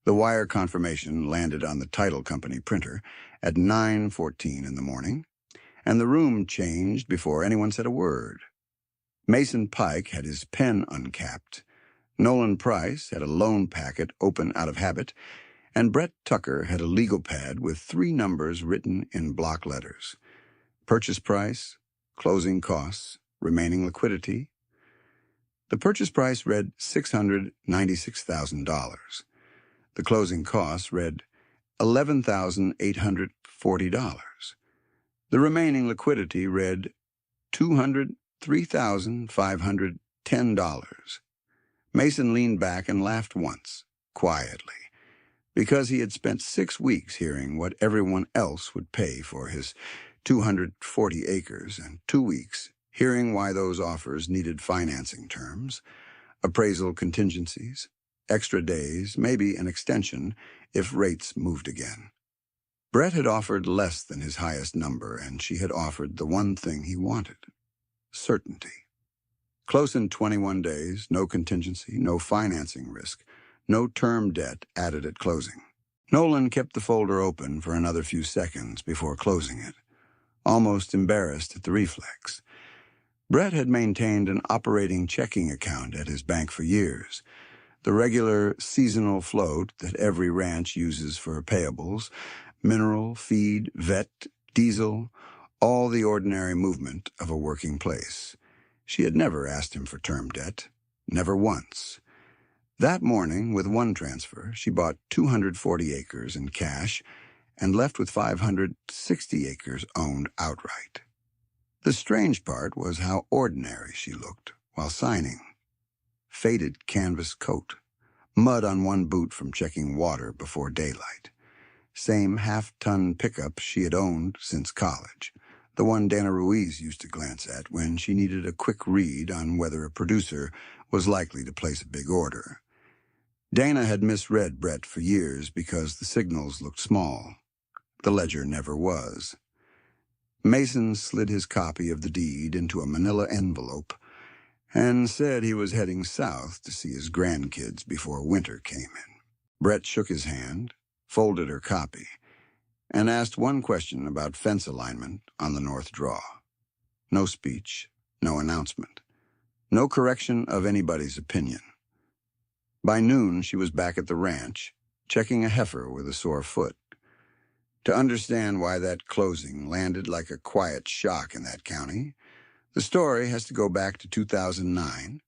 The wire confirmation landed on the title company printer at 9:14 in the morning, and the room changed before anyone said a word. Mason Pike had his pen uncapped, Nolan Price had a loan packet open out of habit, and Brett Tucker had a legal pad with 3 numbers written in block letters: purchase price, closing costs, remaining liquidity. The purchase price read $696,000. The closing costs read $11,840. The remaining liquidity read $203,510. Mason leaned back and laughed once, quietly, because he had spent 6 weeks hearing what everyone else would pay for his 240 acres, and 2 weeks hearing why those offers needed financing terms, appraisal contingencies, extra days, maybe an extension if rates moved again. Brett had offered less than his highest number, and she had offered the one thing he wanted: certainty. Close in 21 days, no contingency, no financing risk, no term debt added at closing. Nolan kept the folder open for another few seconds before closing it, almost embarrassed at the reflex. Brett had maintained an operating checking account at his bank for years, the regular seasonal float that every ranch uses for payables, mineral, feed, vet, diesel, all the ordinary movement of a working place. She had never asked him for term debt, never once. That morning, with one transfer, she bought 240 acres in cash and left with 560 acres owned outright. The strange part was how ordinary she looked while signing. Faded canvas coat, mud on one boot from checking water before daylight. Same half-ton pickup she had owned since college, the one Dana Ruiz used to glance at when she needed a quick read on whether a producer was likely to place a big order. Dana had misread Brett for years because the signals looked small. The ledger never was. Mason slid his copy of the deed into a manila envelope and said he was heading south to see his grandkids before winter came in. Brett shook his hand, folded her copy, and asked one question about fence alignment on the north draw. No speech, no announcement, no correction of anybody's opinion. By noon, she was back at the ranch, checking a heifer with a sore foot. To understand why that closing landed like a quiet shock in that county, the story has to go back to 2009,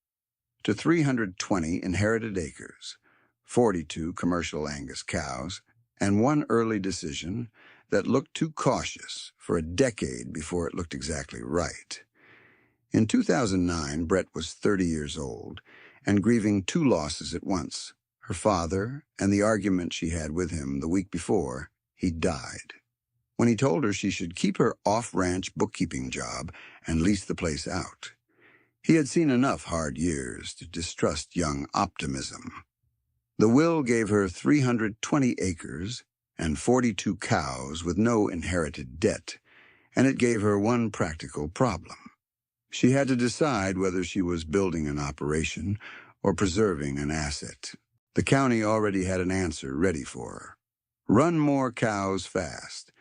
to 320 inherited acres, 42 commercial Angus cows, and one early decision that looked too cautious for a decade before it looked exactly right. In 2009, Brett was 30 years old and grieving 2 losses at once: her father and the argument she had with him the week before he died, when he told her she should keep her off-ranch bookkeeping job and lease the place out. He had seen enough hard years to distrust young optimism. The will gave her 320 acres and 42 cows with no inherited debt, and it gave her one practical problem. She had to decide whether she was building an operation or preserving an asset. The county already had an answer ready for her. Run more cows fast,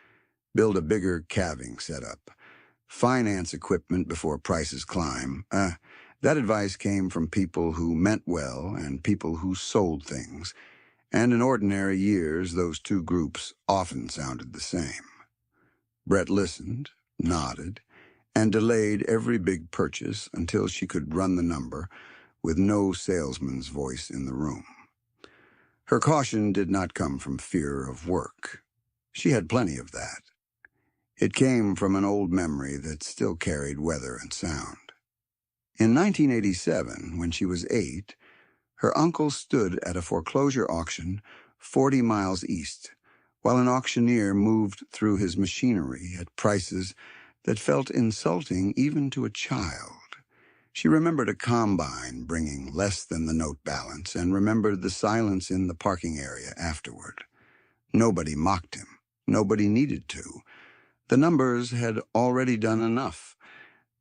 build a bigger calving setup, finance equipment before prices climb. That advice came from people who meant well and people who sold things, and in ordinary years those two groups often sounded the same. Brett listened, nodded, and delayed every big purchase until she could run the number with no salesman's voice in the room. Her caution did not come from fear of work. She had plenty of that. It came from an old memory that still carried weather and sound. In 1987, when she was 8, her uncle stood at a foreclosure auction 40 miles east, while an auctioneer moved through his machinery at prices that felt insulting even to a child. She remembered a combine bringing less than the note balance and remembered the silence in the parking area afterward. Nobody mocked him. Nobody needed to. The numbers had already done enough.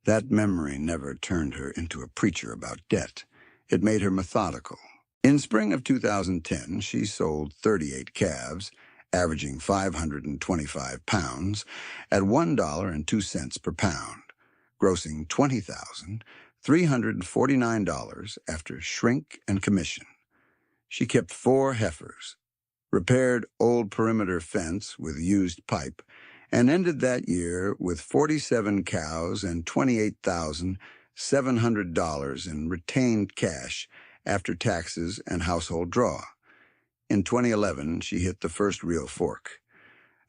That memory never turned her into a preacher about debt. It made her methodical, In spring of 2010, she sold 38 calves, averaging 525 pounds, at $1.02 per pound, grossing $20,349 after shrink and commission. She kept 4 heifers, repaired old perimeter fence with used pipe, and ended that year with 47 cows and $28,700 in retained cash after taxes and household draw. In 2011, she hit the first real fork.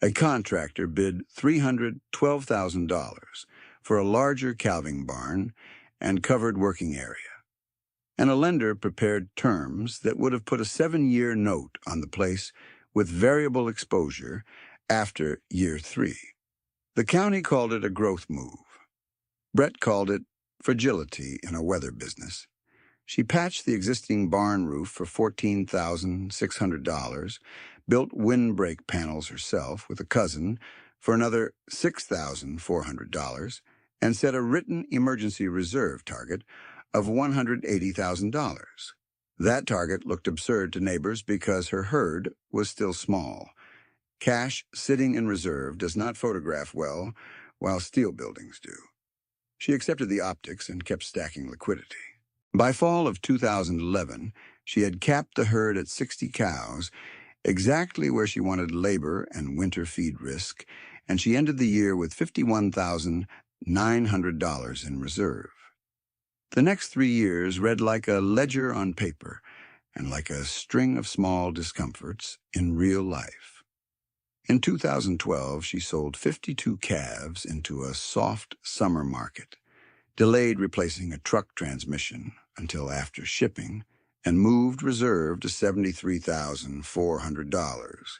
A contractor bid $312,000 for a larger calving barn and covered working area, and a lender prepared terms that would have put a 7-year note on the place with variable exposure after year 3. The county called it a growth move. Brett called it fragility in a weather business. She patched the existing barn roof for $14,600, built windbreak panels herself with a cousin for another $6,400, and set a written emergency reserve target of $180,000. That target looked absurd to neighbors because her herd was still small. Cash sitting in reserve does not photograph well, while steel buildings do. She accepted the optics and kept stacking liquidity. By fall of 2011, she had capped the herd at 60 cows, exactly where she wanted labor and winter feed risk, and she ended the year with $51,900 in reserve. The next 3 years read like a ledger on paper and like a string of small discomforts in real life. In 2012, she sold 52 calves into a soft summer market, delayed replacing a truck transmission until after shipping, and moved reserve to $73,400.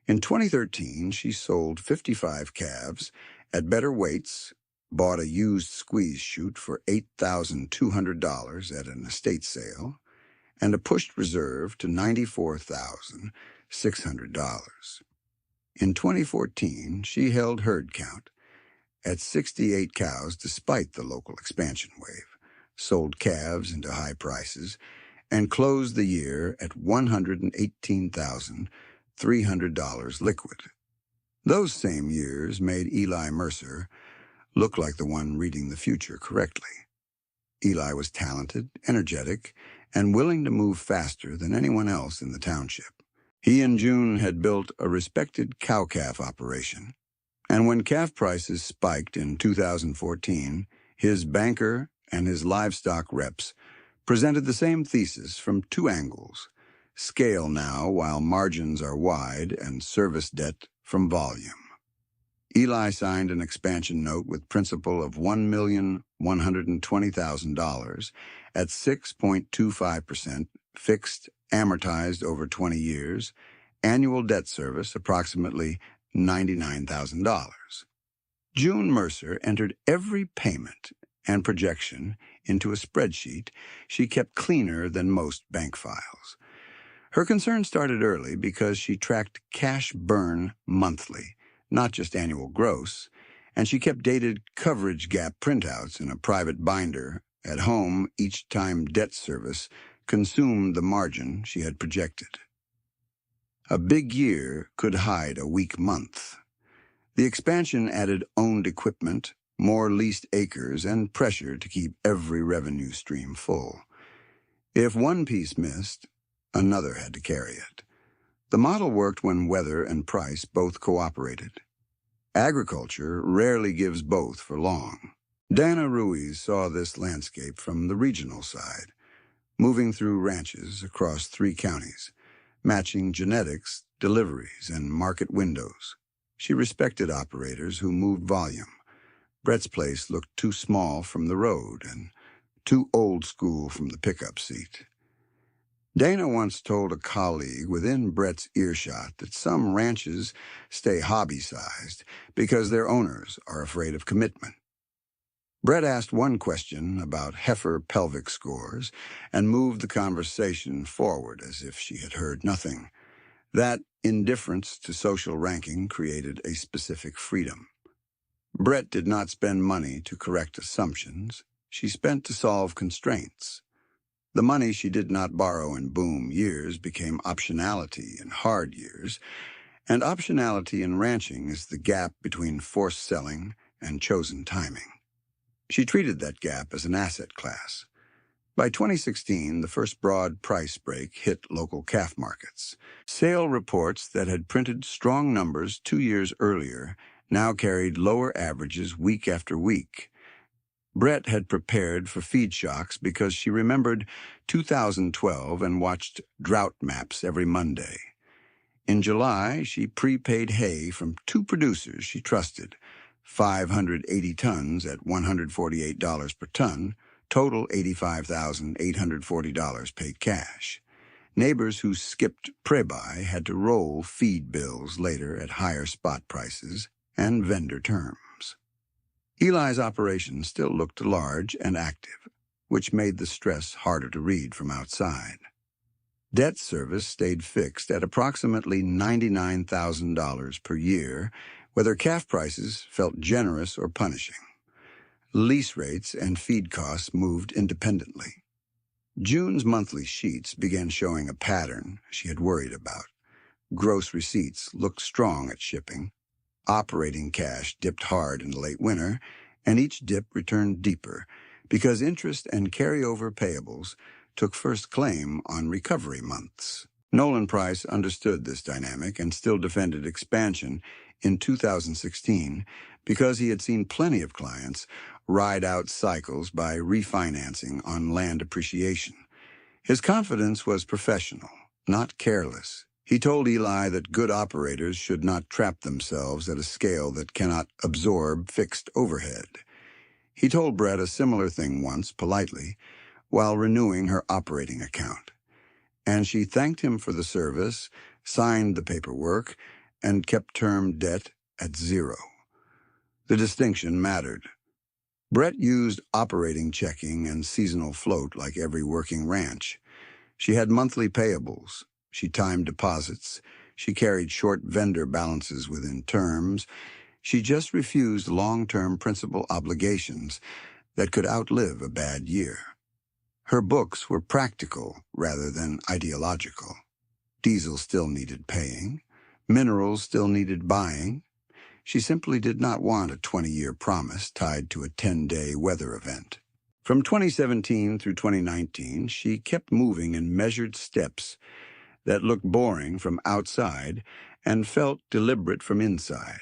In 2013, she sold 55 calves at better weights, bought a used squeeze chute for $8,200 at an estate sale, and a pushed reserve to $94,600. In 2014, she held herd count at 68 cows despite the local expansion wave, sold calves into high prices, and closed the year at $118,300 liquid. Those same years made Eli Mercer look like the one reading the future correctly. Eli was talented, energetic, and willing to move faster than anyone else in the township. He and June had built a respected cow-calf operation, and when calf prices spiked in 2014, his banker and his livestock reps presented the same thesis from 2 angles: scale now while margins are wide, and service debt from volume. Eli signed an expansion note with principal of $1,120,000 at 6.25%, fixed, amortized over 20 years, annual debt service approximately $99,000. June Mercer entered every payment and projection into a spreadsheet she kept cleaner than most bank files. Her concern started early because she tracked cash burn monthly, not just annual gross, and she kept dated coverage gap printouts in a private binder at home each time debt service consumed the margin she had projected. A big year could hide a weak month. The expansion added owned equipment, more leased acres, and pressure to keep every revenue stream full. If one piece missed, another had to carry it. The model worked when weather and price both cooperated. Agriculture rarely gives both for long. Dana Ruiz saw this landscape from the regional side, moving through ranches across 3 counties, matching genetics, deliveries, and market windows. She respected operators who moved volume. Brett's place looked too small from the road and too old school from the pickup seat. Dana once told a colleague within Brett's earshot that some ranches stay hobby-sized because their owners are afraid of commitment. Brett asked one question about heifer pelvic scores and moved the conversation forward as if she had heard nothing. That indifference to social ranking created a specific freedom. Brett did not spend money to correct assumptions. She spent to solve constraints. The money she did not borrow in boom years became optionality in hard years, and optionality in ranching is the gap between forced selling and chosen timing. She treated that gap as an asset class. By 2016, the first broad price break hit local calf markets. Sale reports that had printed strong numbers 2 years earlier now carried lower averages week after week. Brett had prepared for feed shocks because she remembered 2012 and watched drought maps every Monday. In July, she prepaid hay from two producers she trusted, 580 tons at $148 per ton, total $85,840 paid cash. Neighbors who skipped pre-buy had to roll feed bills later at higher spot prices and vendor terms. Eli's operation still looked large and active, which made the stress harder to read from outside. Debt service stayed fixed at approximately $99,000 per year, whether calf prices felt generous or punishing. Lease rates and feed costs moved independently. June's monthly sheets began showing a pattern she had worried about. Gross receipts looked strong at shipping. Operating cash dipped hard in the late winter, and each dip returned deeper because interest and carryover payables took first claim on recovery months. Nolan Price understood this dynamic and still defended expansion in 2016 because he had seen plenty of clients ride out cycles by refinancing on land appreciation. His confidence was professional, not careless. He told Eli that good operators should not trap themselves at a scale that cannot absorb fixed overhead. He told Brett a similar thing once, politely, while renewing her operating account. And she thanked him for the service, signed the paperwork, and kept term debt at zero. The distinction mattered. Brett used operating checking and seasonal float like every working ranch. She had monthly payables. She timed deposits. She carried short vendor balances within terms. She just refused long-term principal obligations that could outlive a bad year. Her books were practical rather than ideological. Diesel still needed paying. Minerals still needed buying. She simply did not want a 20-year promise tied to a 10-day weather event. From 2017 through 2019, she kept moving in measured steps that looked boring from outside and felt deliberate from inside.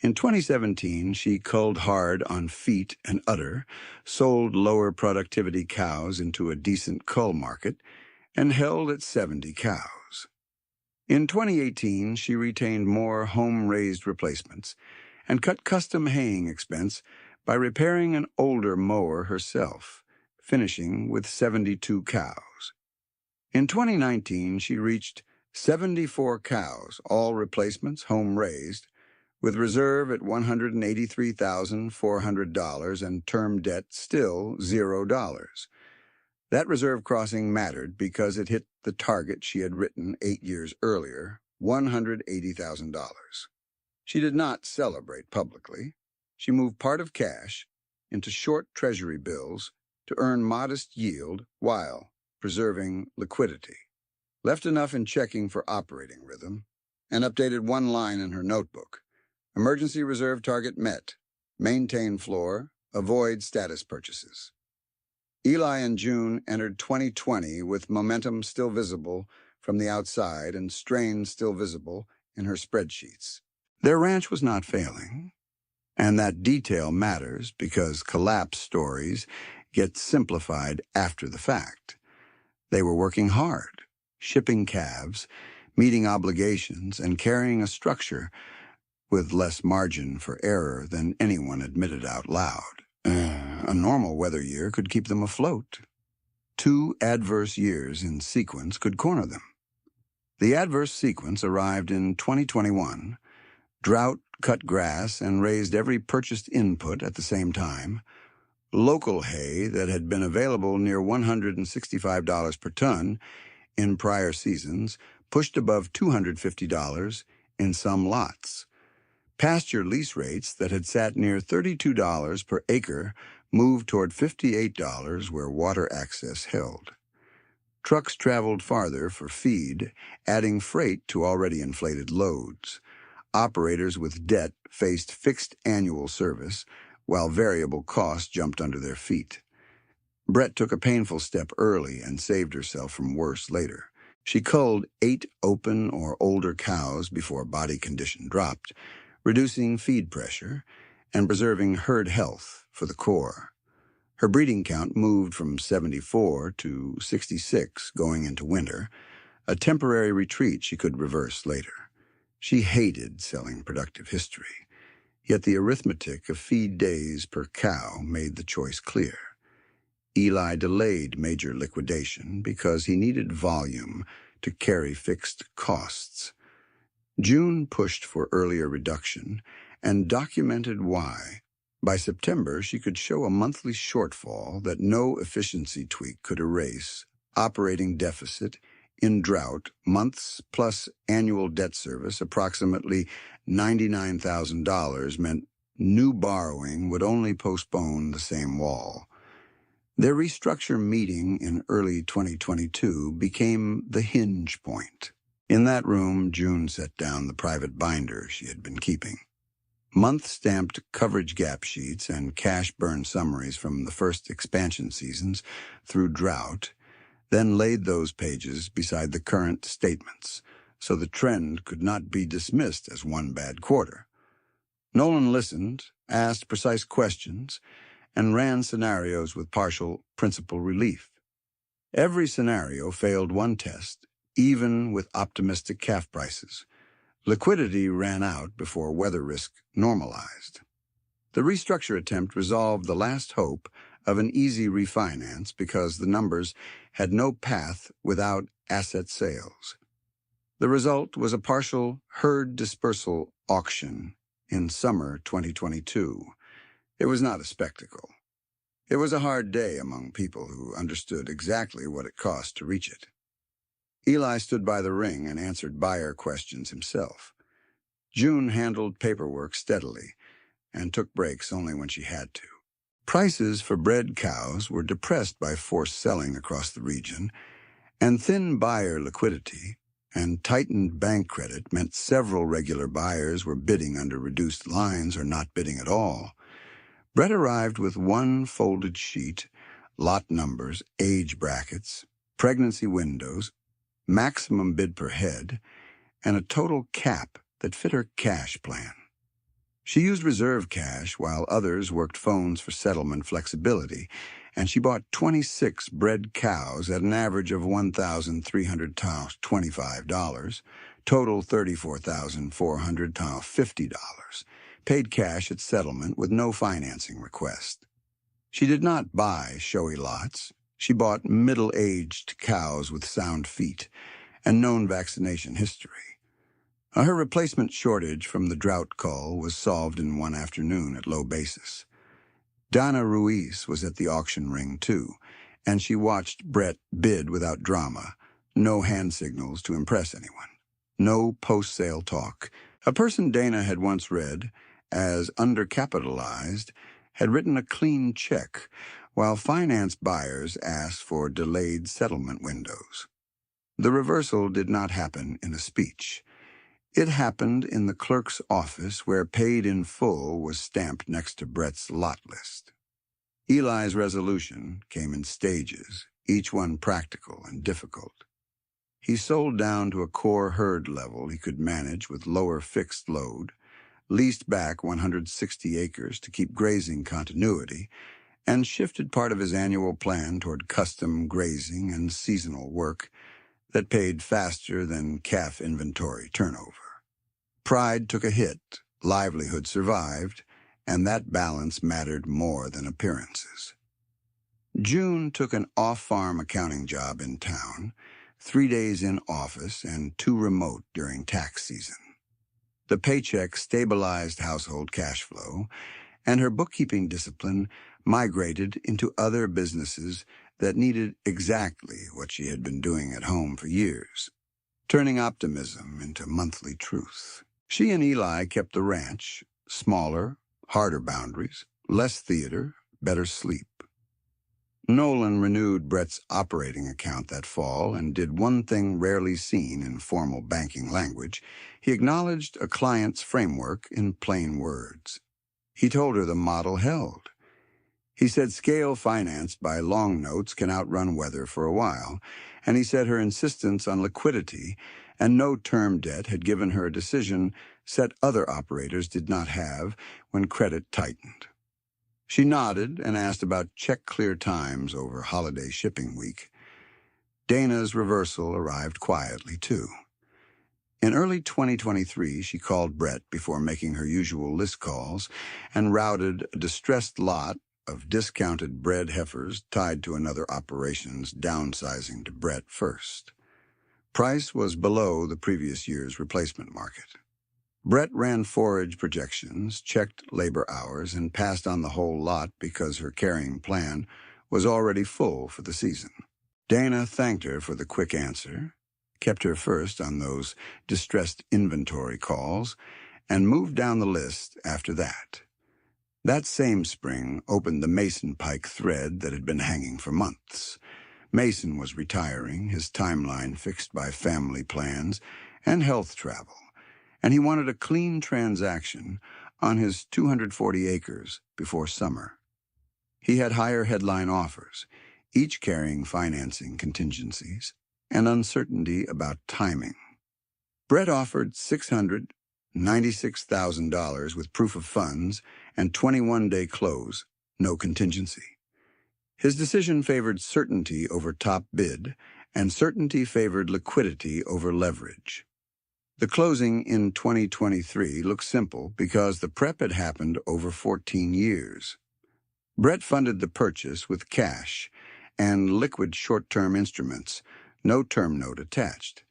In 2017, she culled hard on feet and udder, sold lower productivity cows into a decent cull market, and held at 70 cows. In 2018, she retained more home-raised replacements and cut custom haying expense by repairing an older mower herself, finishing with 72 cows. In 2019, she reached 74 cows, all replacements home-raised, with reserve at $183,400 and term debt still $0. That reserve crossing mattered because it hit the target she had written 8 years earlier, $180,000. She did not celebrate publicly. She moved part of cash into short treasury bills to earn modest yield while preserving liquidity. Left enough in checking for operating rhythm, and updated one line in her notebook. Emergency reserve target met. Maintain floor. Avoid status purchases. Eli and June entered 2020 with momentum still visible from the outside and strain still visible in her spreadsheets. Their ranch was not failing, and that detail matters because collapse stories get simplified after the fact. They were working hard, shipping calves, meeting obligations, and carrying a structure with less margin for error than anyone admitted out loud. A normal weather year could keep them afloat. 2 adverse years in sequence could corner them. The adverse sequence arrived in 2021. Drought cut grass and raised every purchased input at the same time. Local hay that had been available near $165 per ton in prior seasons pushed above $250 in some lots. Pasture lease rates that had sat near $32 per acre moved toward $58 where water access held. Trucks traveled farther for feed, adding freight to already inflated loads. Operators with debt faced fixed annual service, while variable costs jumped under their feet. Brett took a painful step early and saved herself from worse later. She culled 8 open or older cows before body condition dropped, reducing feed pressure and preserving herd health for the core. Her breeding count moved from 74 to 66 going into winter, a temporary retreat she could reverse later. She hated selling productive history, yet the arithmetic of feed days per cow made the choice clear. Eli delayed major liquidation because he needed volume to carry fixed costs. June pushed for earlier reduction and documented why. By September, she could show a monthly shortfall that no efficiency tweak could erase. Operating deficit, in drought, months plus annual debt service, approximately $99,000, meant new borrowing would only postpone the same wall. Their restructure meeting in early 2022 became the hinge point. In that room, June set down the private binder she had been keeping. Month-stamped coverage gap sheets and cash burn summaries from the first expansion seasons through drought, then laid those pages beside the current statements, so the trend could not be dismissed as one bad quarter. Nolan listened, asked precise questions, and ran scenarios with partial principal relief. Every scenario failed one test, even with optimistic calf prices. Liquidity ran out before weather risk normalized. The restructure attempt resolved the last hope of an easy refinance because the numbers had no path without asset sales. The result was a partial herd dispersal auction in summer 2022. It was not a spectacle. It was a hard day among people who understood exactly what it cost to reach it. Eli stood by the ring and answered buyer questions himself. June handled paperwork steadily and took breaks only when she had to. Prices for bred cows were depressed by forced selling across the region, and thin buyer liquidity and tightened bank credit meant several regular buyers were bidding under reduced lines or not bidding at all. Brett arrived with one folded sheet, lot numbers, age brackets, pregnancy windows, maximum bid per head, and a total cap that fit her cash plan. She used reserve cash while others worked phones for settlement flexibility, and she bought 26 bred cows at an average of $1,325, total $34,450, paid cash at settlement with no financing request. She did not buy showy lots. She bought middle-aged cows with sound feet and known vaccination history. Her replacement shortage from the drought cull was solved in one afternoon at low basis. Donna Ruiz was at the auction ring, too, and she watched Brett bid without drama, no hand signals to impress anyone, no post-sale talk. A person Dana had once read as undercapitalized had written a clean check, while finance buyers asked for delayed settlement windows. The reversal did not happen in a speech. It happened in the clerk's office where paid in full was stamped next to Brett's lot list. Eli's resolution came in stages, each one practical and difficult. He sold down to a core herd level he could manage with lower fixed load, leased back 160 acres to keep grazing continuity, and shifted part of his annual plan toward custom grazing and seasonal work that paid faster than calf inventory turnover. Pride took a hit, livelihood survived, and that balance mattered more than appearances. June took an off-farm accounting job in town, 3 days in office and 2 remote during tax season. The paycheck stabilized household cash flow, and her bookkeeping discipline migrated into other businesses that needed exactly what she had been doing at home for years, turning optimism into monthly truth. She and Eli kept the ranch, smaller, harder boundaries, less theater, better sleep. Nolan renewed Brett's operating account that fall and did one thing rarely seen in formal banking language. He acknowledged a client's framework in plain words. He told her the model held. He said scale financed by long notes can outrun weather for a while, and he said her insistence on liquidity and no term debt had given her a decision set other operators did not have when credit tightened. She nodded and asked about check clear times over holiday shipping week. Dana's reversal arrived quietly, too. In early 2023, she called Brett before making her usual list calls and routed a distressed lot of discounted bred heifers tied to another operation's downsizing to Brett first. Price was below the previous year's replacement market. Brett ran forage projections, checked labor hours, and passed on the whole lot because her carrying plan was already full for the season. Dana thanked her for the quick answer, kept her first on those distressed inventory calls, and moved down the list after that. That same spring opened the Mason Pike thread that had been hanging for months. Mason was retiring, his timeline fixed by family plans and health travel, and he wanted a clean transaction on his 240 acres before summer. He had higher headline offers, each carrying financing contingencies and uncertainty about timing. Brett offered $696,000 with proof of funds and 21-day close, no contingency. His decision favored certainty over top bid, and certainty favored liquidity over leverage. The closing in 2023 looked simple because the prep had happened over 14 years. Brett funded the purchase with cash and liquid short-term instruments, no term note attached.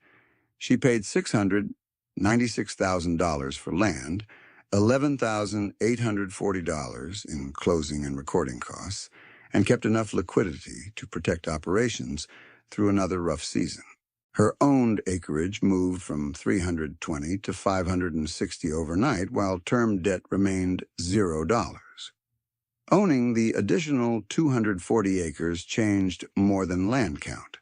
She paid $696,000 for land, $11,840 in closing and recording costs, and kept enough liquidity to protect operations through another rough season. Her owned acreage moved from 320 to 560 overnight, while term debt remained $0. Owning the additional 240 acres changed more than land count.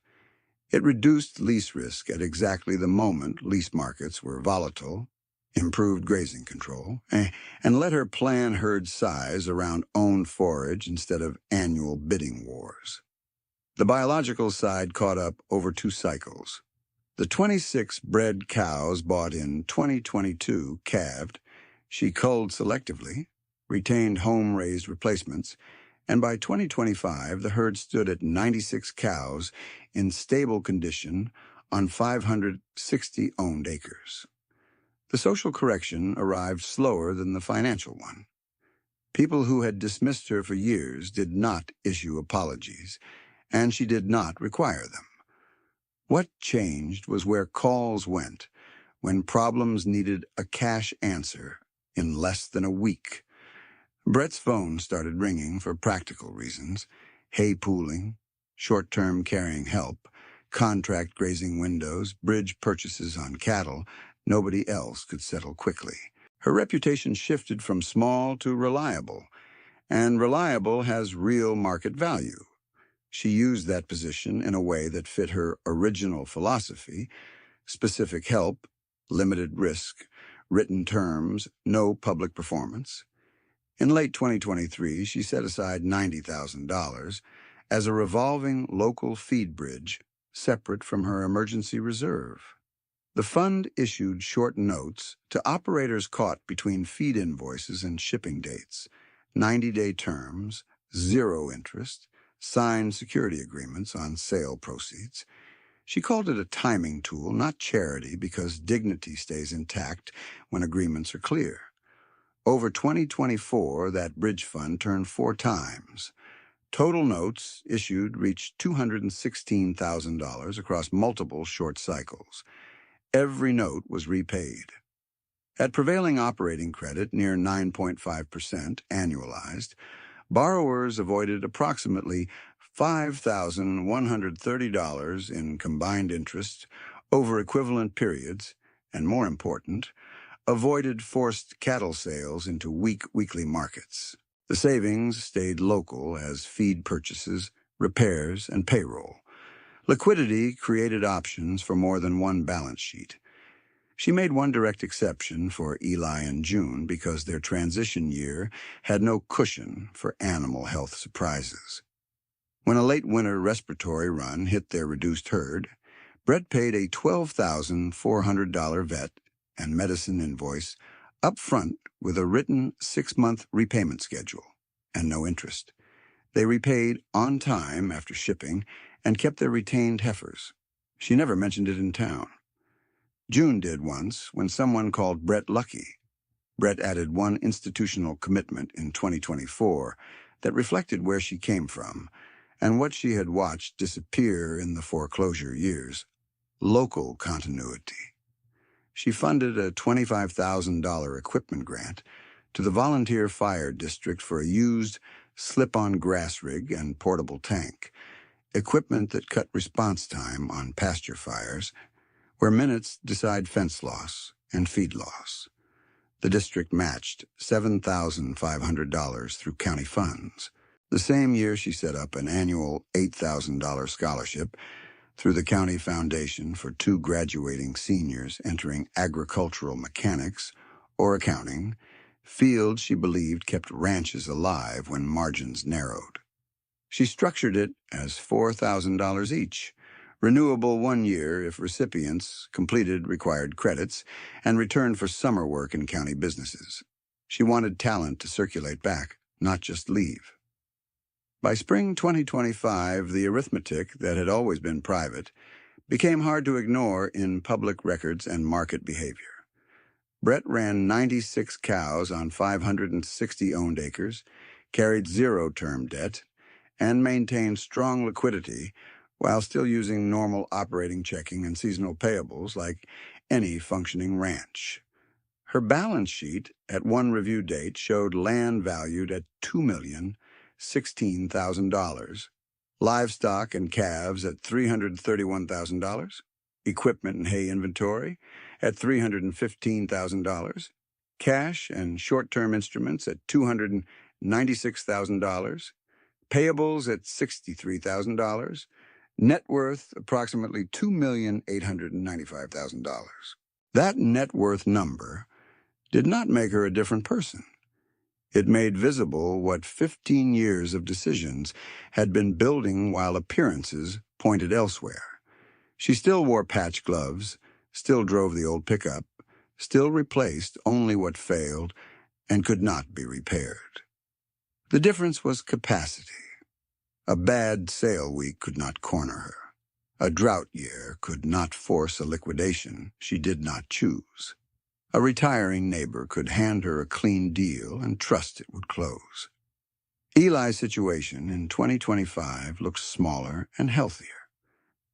It reduced lease risk at exactly the moment lease markets were volatile, improved grazing control, and let her plan herd size around owned forage instead of annual bidding wars. The biological side caught up over 2 cycles. The 26 bred cows bought in 2022 calved. She culled selectively, retained home-raised replacements, and by 2025 the herd stood at 96 cows in stable condition on 560 owned acres. The social correction arrived slower than the financial one. People who had dismissed her for years did not issue apologies, and she did not require them. What changed was where calls went when problems needed a cash answer in less than a week. Brett's phone started ringing for practical reasons: hay pooling, short-term carrying help, contract grazing windows, bridge purchases on cattle. Nobody else could settle quickly. Her reputation shifted from small to reliable, and reliable has real market value. She used that position in a way that fit her original philosophy: specific help, limited risk, written terms, no public performance. In late 2023, she set aside $90,000 as a revolving local feed bridge separate from her emergency reserve. The fund issued short notes to operators caught between feed invoices and shipping dates, 90-day terms, 0 interest, signed security agreements on sale proceeds. She called it a timing tool, not charity, because dignity stays intact when agreements are clear. Over 2024, that bridge fund turned 4 times. Total notes issued reached $216,000 across multiple short cycles. Every note was repaid. At prevailing operating credit near 9.5% annualized, borrowers avoided approximately $5,130 in combined interest over equivalent periods, and more important, avoided forced cattle sales into weak weekly markets. The savings stayed local as feed purchases, repairs, and payroll. Liquidity created options for more than one balance sheet. She made one direct exception for Eli and June because their transition year had no cushion for animal health surprises. When a late winter respiratory run hit their reduced herd, Brett paid a $12,400 vet and medicine invoice up front with a written 6-month repayment schedule and no interest. They repaid on time after shipping and kept their retained heifers. She never mentioned it in town. June did once when someone called Brett lucky. Brett added one institutional commitment in 2024 that reflected where she came from and what she had watched disappear in the foreclosure years: local continuity. She funded a $25,000 equipment grant to the volunteer fire district for a used slip-on grass rig and portable tank, equipment that cut response time on pasture fires, where minutes decide fence loss and feed loss. The district matched $7,500 through county funds. The same year, she set up an annual $8,000 scholarship through the county foundation for 2 graduating seniors entering agricultural mechanics or accounting, fields she believed kept ranches alive when margins narrowed. She structured it as $4,000 each, renewable 1 year if recipients completed required credits and returned for summer work in county businesses. She wanted talent to circulate back, not just leave. By spring 2025, the arithmetic that had always been private became hard to ignore in public records and market behavior. Brett ran 96 cows on 560 owned acres, carried 0 term debt, and maintained strong liquidity while still using normal operating checking and seasonal payables like any functioning ranch. Her balance sheet at one review date showed land valued at $2,016,000, livestock and calves at $331,000, equipment and hay inventory at $315,000, cash and short-term instruments at $296,000, payables at $63,000, net worth approximately $2,895,000. That net worth number did not make her a different person. It made visible what 15 years of decisions had been building while appearances pointed elsewhere. She still wore patch gloves, still drove the old pickup, still replaced only what failed and could not be repaired. The difference was capacity. A bad sale week could not corner her. A drought year could not force a liquidation she did not choose. A retiring neighbor could hand her a clean deal and trust it would close. Eli's situation in 2025 looked smaller and healthier.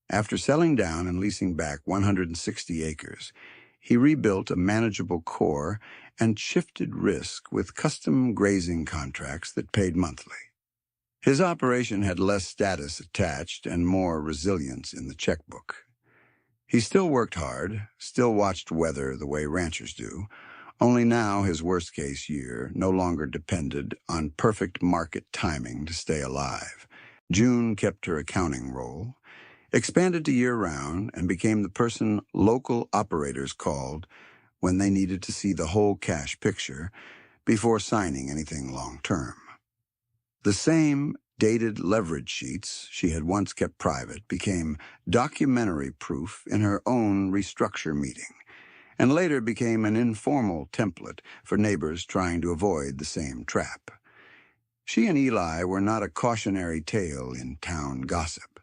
After selling down and leasing back 160 acres, he rebuilt a manageable core and shifted risk with custom grazing contracts that paid monthly. His operation had less status attached and more resilience in the checkbook. He still worked hard, still watched weather the way ranchers do, only now his worst-case year no longer depended on perfect market timing to stay alive. June kept her accounting role, expanded to year-round, and became the person local operators called when they needed to see the whole cash picture before signing anything long-term. The same dated leverage sheets she had once kept private became documentary proof in her own restructure meeting, and later became an informal template for neighbors trying to avoid the same trap. She and Eli were not a cautionary tale in town gossip.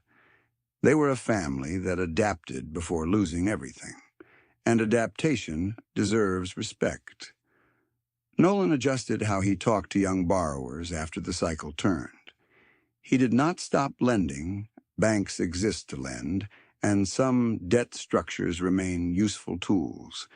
They were a family that adapted before losing everything, and adaptation deserves respect. Nolan adjusted how he talked to young borrowers after the cycle turned. He did not stop lending. Banks exist to lend, and some debt structures remain useful tools.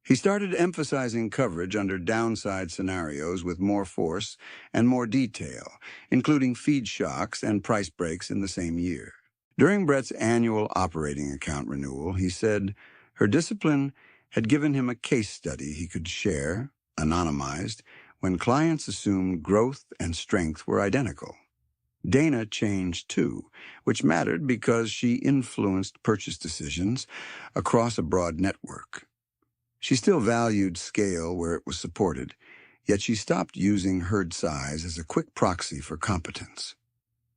He started emphasizing coverage under downside scenarios with more force and more detail, including feed shocks and price breaks in the same year. During Brett's annual operating account renewal, he said her discipline had given him a case study he could share, anonymized, when clients assumed growth and strength were identical. Dana changed too, which mattered because she influenced purchase decisions across a broad network. She still valued scale where it was supported, yet she stopped using herd size as a quick proxy for competence.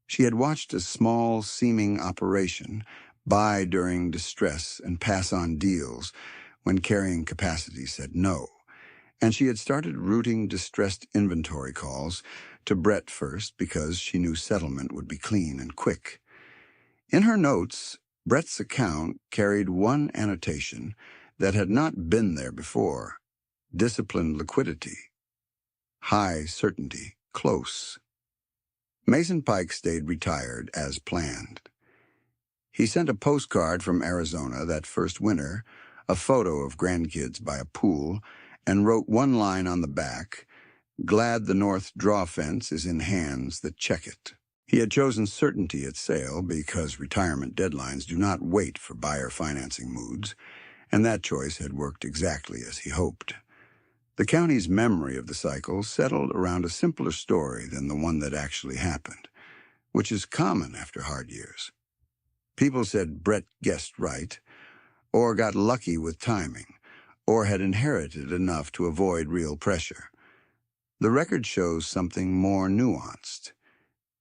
She had watched a small, seeming operation buy during distress and pass on deals when carrying capacity said no, and she had started routing distressed inventory calls to Brett first because she knew settlement would be clean and quick. In her notes, Brett's account carried one annotation that had not been there before: disciplined liquidity. High certainty, close. Mason Pike stayed retired as planned. He sent a postcard from Arizona that first winter, a photo of grandkids by a pool, and wrote one line on the back: "Glad the North draw fence is in hands that check it." He had chosen certainty at sale because retirement deadlines do not wait for buyer financing moods, and that choice had worked exactly as he hoped. The county's memory of the cycle settled around a simpler story than the one that actually happened, which is common after hard years. People said Brett guessed right, or got lucky with timing, or had inherited enough to avoid real pressure. The record shows something more nuanced.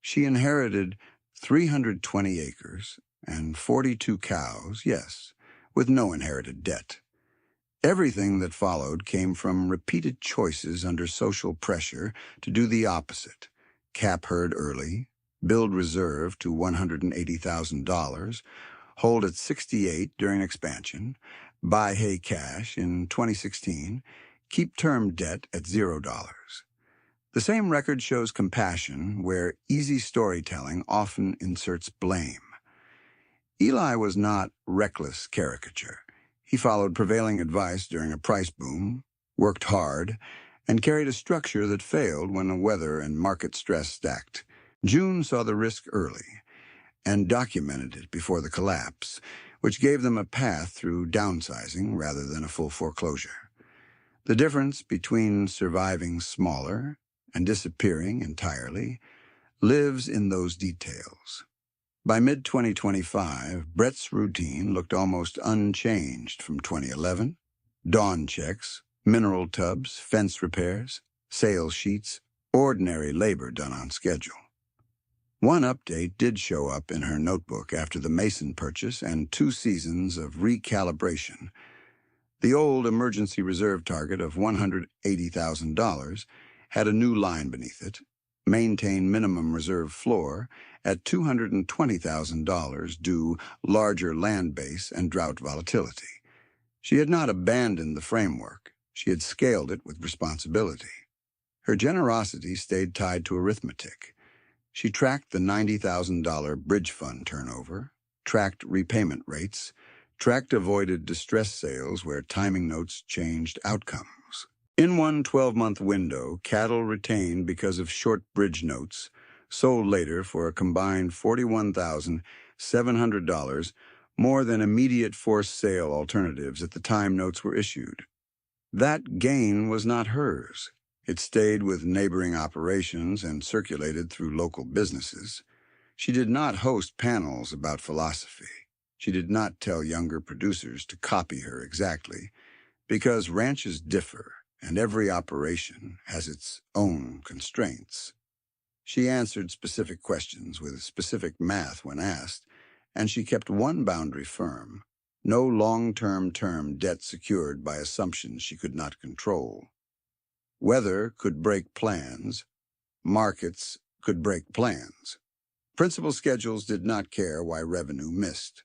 She inherited 320 acres and 42 cows, yes, with no inherited debt. Everything that followed came from repeated choices under social pressure to do the opposite: cap herd early, build reserve to $180,000, hold at 68 during expansion, buy hay cash in 2016, keep term debt at $0. The same record shows compassion where easy storytelling often inserts blame. Eli was not reckless caricature. He followed prevailing advice during a price boom, worked hard, and carried a structure that failed when the weather and market stress stacked. June saw the risk early and documented it before the collapse, which gave them a path through downsizing rather than a full foreclosure. The difference between surviving smaller and disappearing entirely lives in those details. By mid-2025, Brett's routine looked almost unchanged from 2011. Dawn checks, mineral tubs, fence repairs, sales sheets, ordinary labor done on schedule. One update did show up in her notebook after the Mason purchase and 2 seasons of recalibration. The old emergency reserve target of $180,000 had a new line beneath it: maintain minimum reserve floor at $220,000 due larger land base and drought volatility. She had not abandoned the framework. She had scaled it with responsibility. Her generosity stayed tied to arithmetic. She tracked the $90,000 bridge fund turnover, tracked repayment rates, tracked avoided distress sales where timing notes changed outcomes. In one 12-month window, cattle retained because of short bridge notes sold later for a combined $41,700, more than immediate forced sale alternatives at the time notes were issued. That gain was not hers. It stayed with neighboring operations and circulated through local businesses. She did not host panels about philosophy. She did not tell younger producers to copy her exactly, because ranches differ and every operation has its own constraints. She answered specific questions with specific math when asked, and she kept one boundary firm: no long-term debt secured by assumptions she could not control. Weather could break plans. Markets could break plans. Principal schedules did not care why revenue missed.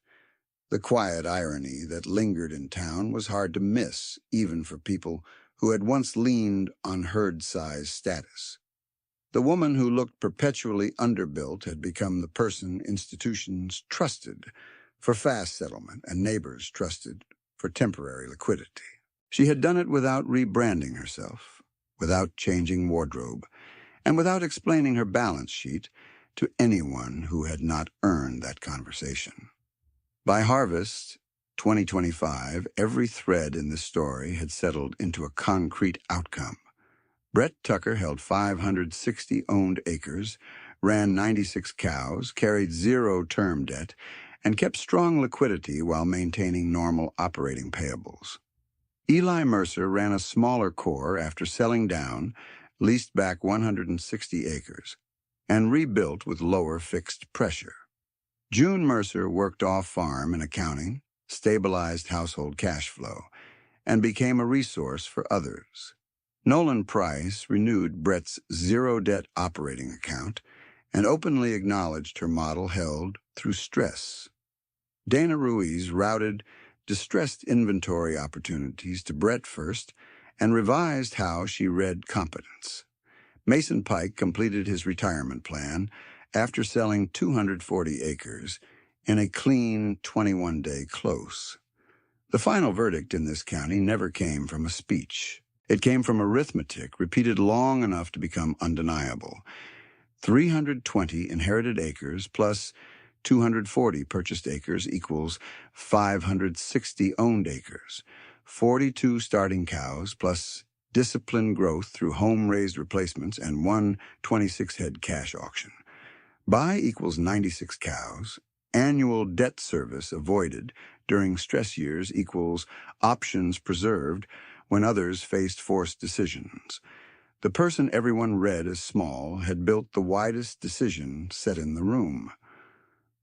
The quiet irony that lingered in town was hard to miss, even for people who had once leaned on herd-size status. The woman who looked perpetually underbuilt had become the person institutions trusted for fast settlement and neighbors trusted for temporary liquidity. She had done it without rebranding herself, without changing wardrobe, and without explaining her balance sheet to anyone who had not earned that conversation. By harvest 2025, every thread in this story had settled into a concrete outcome: Brett Tucker held 560 owned acres, ran 96 cows, carried zero term debt, and kept strong liquidity while maintaining normal operating payables. Eli Mercer ran a smaller core after selling down, leased back 160 acres, and rebuilt with lower fixed pressure. June Mercer worked off-farm in accounting, stabilized household cash flow, and became a resource for others. Nolan Price renewed Brett's zero-debt operating account and openly acknowledged her model held through stress. Dana Ruiz routed distressed inventory opportunities to Brett first and revised how she read competence. Mason Pike completed his retirement plan after selling 240 acres in a clean 21-day close. The final verdict in this county never came from a speech. It came from arithmetic repeated long enough to become undeniable. 320 inherited acres plus 240 purchased acres equals 560 owned acres. 42 starting cows plus disciplined growth through home-raised replacements and one 26-head cash auction. Buy equals 96 cows. Annual debt service avoided during stress years equals options preserved when others faced forced decisions. The person everyone read as small had built the widest decision set in the room.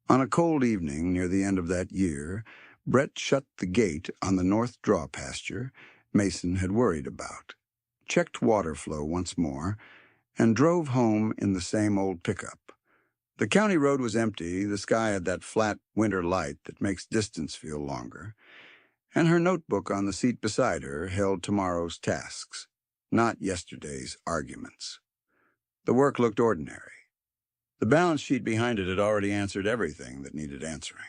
On a cold evening near the end of that year, Brett shut the gate on the north draw pasture Mason had worried about, checked water flow once more, and drove home in the same old pickup. The county road was empty, the sky had that flat winter light that makes distance feel longer, and her notebook on the seat beside her held tomorrow's tasks, not yesterday's arguments. The work looked ordinary. The balance sheet behind it had already answered everything that needed answering.